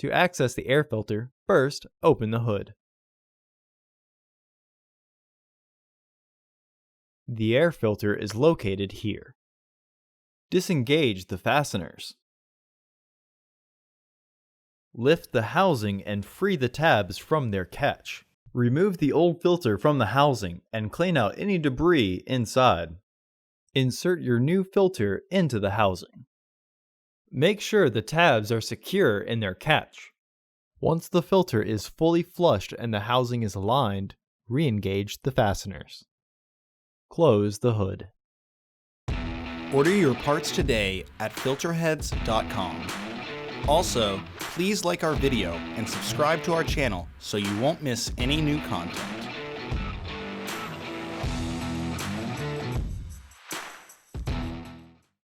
To access the air filter, first open the hood. The air filter is located here. Disengage the fasteners. Lift the housing and free the tabs from their catch. Remove the old filter from the housing and clean out any debris inside. Insert your new filter into the housing. Make sure the tabs are secure in their catch. Once the filter is fully flushed and the housing is aligned, re-engage the fasteners. Close the hood. Order your parts today at filterheads.com. Also, please like our video and subscribe to our channel so you won't miss any new content.